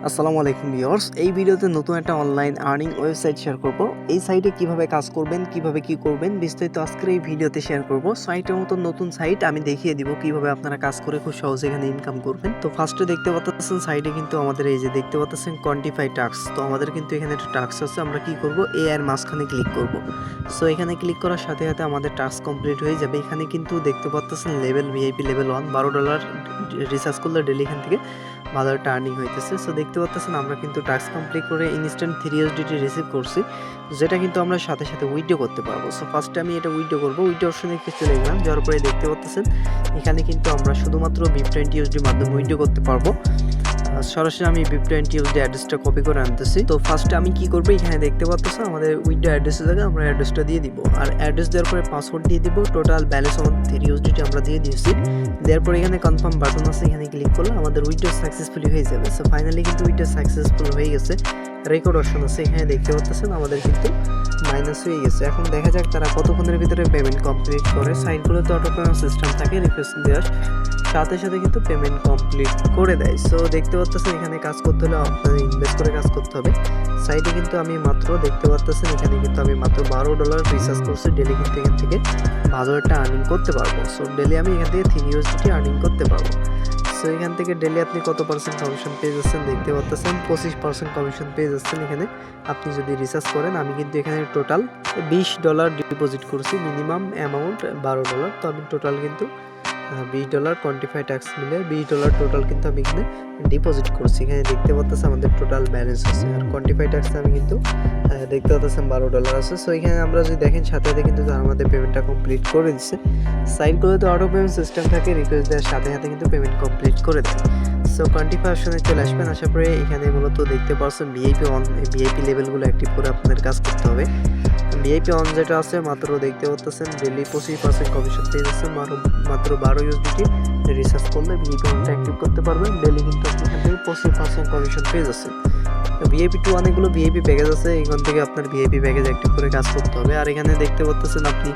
আসসালামু আলাইকুম ভিউয়ার্স, এই ভিডিওতে নতুন একটা অনলাইন আর্নিং ওয়েবসাইট শেয়ার করব। এই সাইটে কিভাবে কাজ করবেন, কিভাবে কি করবেন বিস্তারিত আজকের এই ভিডিওতে শেয়ার করব। সাইটের মতো নতুন সাইট আমি দেখিয়ে দিব কিভাবে আপনারা কাজ করে খুব সহজে এখানে ইনকাম করবেন। তো ফার্স্টে দেখতে পাচ্ছেন সাইটে কিন্তু আমাদের এই যে দেখতে পাচ্ছেন কোয়ান্টিফাই টাস্ক। তো আমাদের কিন্তু এখানে একটা টাস্ক আছে, আমরা কি করব এ এর মাঝখানে ক্লিক করব। সো এখানে ক্লিক করার সাথে সাথে আমাদের টাস্ক কমপ্লিট হয়ে যাবে। এখানে কিন্তু দেখতে পাচ্ছেন লেভেল ভিআইপি লেভেল 1 $12 রিচার্জ করলে ডেলি এখান থেকে ভালো একটা আর্নিং হইতেছে। সো দেখতে পাচ্ছেন আমরা কিন্তু টাস্ক কমপ্লিট করে ইনস্ট্যান্ট 3 USDT রিসিভ করছি, যেটা কিন্তু আমরা সাথে সাথে উইথড্র করতে পারবো। সো ফার্স্টে আমি এটা উইথড্র করবো। উইথড্র অপশনে চলে গেলাম, যাওয়ার পরে দেখতে পাচ্ছেন এখানে কিন্তু আমরা শুধুমাত্র BIP20 USD মাধ্যমে উইথড্র করতে পারবো। সরাসরি আমি BIP20 USD অ্যাড্রেসটা কপি করে আনতেছি। তো ফার্স্টে আমি কি করবো, এখানে দেখতে পাচ্ছেন আমাদের উইথড্র অ্যাড্রেসের জায়গায় আমরা অ্যাড্রেসটা দিয়ে দিব, আর অ্যাড্রেস দেওয়ার পরে পাসওয়ার্ড দিয়ে দিব। টোটাল ব্যালেন্স আমাদের 3 USDT আমরা দিয়ে দিয়েছি। দেওয়ার পরে এখানে কনফার্ম বাটন আছে, এখানে ক্লিক করলে আমাদের উইথড্র সাকসেসফুলি হয়ে যাবে। সো ফাইনালি কিন্তু উইথড্র সাকসেসফুল হয়ে গেছে। রেকর্ড অপশন আছে, এখানে দেখতে পাচ্ছেন আমাদের কিন্তু মাইনাস হয়ে গেছে। এখন দেখা যাক তারা কতক্ষণের ভিতরে পেমেন্ট কমপ্লিট করে। সাইটগুলোতে অটো পেমেন্ট সিস্টেম থাকে, রিকোয়েস্ট দেওয়ার সাথে সাথে কিন্তু পেমেন্ট কমপ্লিট করে দেয়। সো দেখতে পাচ্ছেন এখানে কাজ করতে হলে আপনাদের ইনভেস্ট করে কাজ করতে হবে। সাইটে কিন্তু আমি মাত্র দেখতে পাচ্ছেন এখানে কিন্তু আমি মাত্র $12 রিচার্জ করছি। ডেলি কিন্তু এখান থেকে ভালো একটা আর্নিং করতে পারবো। সো ডেলি আমি এখান থেকে 3 USDT আর্নিং করতে পারবো। সো এখান থেকে ডেলি আপনি কত পার্সেন্ট কমিশন পেয়ে যাচ্ছেন দেখতে পাচ্ছেন, 25% কমিশন পেয়ে যাচ্ছেন এখানে আপনি যদি রিচার্জ করেন। আমি কিন্তু এখানে টোটাল $20 ডিপোজিট করছি, মিনিমাম অ্যামাউন্ট $12। তো আমি টোটাল কিন্তু $20 কোয়ান্টিফাই ট্যাক্স মিলে $20 টোটাল কিন্তু আমি এখানে ডিপোজিট করছি। এখানে দেখতে পাচ্ছেন আমাদের টোটাল ব্যালেন্স আছে, আর কোয়ান্টিফাই ট্যাক্স আমি কিন্তু দেখতে পাচ্ছেন $12 আছে। সো এখানে আমরা যদি দেখেন সাথে সাথে কিন্তু তারা আমাদের পেমেন্টটা কমপ্লিট করে দিচ্ছে। সাইটগুলোতে অটো পেমেন্ট সিস্টেম থাকে, রিকোয়েস্ট দেওয়ার সাথে সাথে কিন্তু পেমেন্ট কমপ্লিট করে দেয়। সো কোয়ান্টিফাই অপশনে চলে আসবেন। আসার পরে এখানে মূলত দেখতে পাচ্ছেন ভিআইপি লেভেলগুলো অ্যাক্টিভ করে আপনাদের কাজ করতে হবে। ভিআইপি অন যেটা আছে মাত্র দেখতে পাচ্ছেন ডেলি 25% কমিশন পেয়ে যাচ্ছে, মাত্র 12 USDT রিচার্জ করলে ভিআইপি অনটা অ্যাক্টিভ করতে পারবেন। ডেলি কিন্তু আপনি এখান থেকে 25% কমিশন পেয়ে যাচ্ছেন। ভিআইপি 2 অনেকগুলো ভিআইপি প্যাকেজ আছে, এখান থেকে আপনার ভিআইপি প্যাকেজ অ্যাক্টিভ করে কাজ করতে হবে। আর এখানে দেখতে পাচ্ছেন আপনি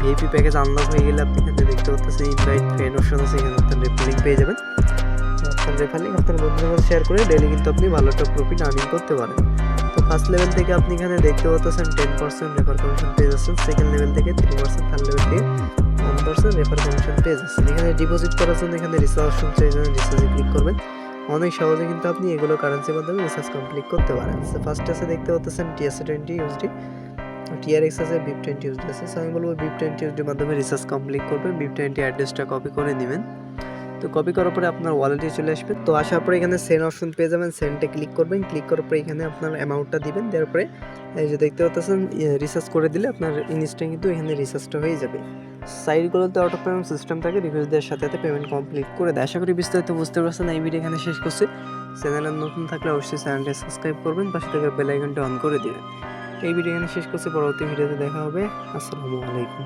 ভিআইপি প্যাকেজ আনলক হয়ে গেলে আপনি এখানে দেখতে পাচ্ছেন ইনভাইট ফ্রেন্ড অপশন আছে, এখানে আপনার রেফার পেয়ে যাবেন। আপনার রেফার আপনার বন্ধুদের মধ্যে শেয়ার করে ডেলি কিন্তু আপনি ভালো একটা প্রফিট আর্নিং করতে পারেন। তো ফার্স্ট লেভেল থেকে আপনি এখানে দেখতে পাচ্ছেন 10% রেফার কমিশন পেয়ে যাচ্ছেন, সেকেন্ড লেভেল থেকে 3%, থার্ড লেভেল থেকে 1% রেফার কমিশন পেয়ে যাচ্ছেন। এখানে ডিপোজিট করার জন্য এখানে রিচার্জ অপশন চাইছেন, রিচার্জে ক্লিক করবেন। অনেক সহজে কিন্তু আপনি এগুলো কারেন্সির মাধ্যমে রিচার্জ কমপ্লিট করতে পারেন। ফার্স্ট আছে দেখতে পাচ্ছেন TRX USD, TRX আছে, BIP20 USD আছে। সো আমি বলবো BIP20 USD মাধ্যমে রিচার্জ কমপ্লিট করবেন। BIP20 অ্যাড্রেসটা কপি করে নেবেন। তো কপি করার পরে আপনার ওয়ালেটে চলে আসবে। তো আসার পরে এখানে সেন্ড অপশন পেয়ে যাবেন, সেন্ডে ক্লিক করবেন। ক্লিক করার পরে এখানে আপনার অ্যামাউন্টটা দিবেন। দেওয়ার পরে এই যে দেখতে পাচ্ছেন রিচার্জ করে দিলে আপনার ইনস্ট্যান্ট কিন্তু এখানে রিচার্জটা হয়ে যাবে। সাইটগুলোতে অটো পেমেন্ট সিস্টেম থাকে, রিকোয়েস্ট দেওয়ার সাথে সাথে পেমেন্ট কমপ্লিট করে দেয়। আশা করি বিস্তারিত বুঝতে পারছেন। এই ভিডিও এখানে শেষ করছি। চ্যানেলে নতুন থাকলে অবশ্যই চ্যানেলটা সাবস্ক্রাইব করবেন, পাশে থাকা বেল আইকনটা অন করে দিবেন। এই ভিডিও এখানে শেষ করছি, পরবর্তী ভিডিওতে দেখা হবে। আসসালামু আলাইকুম।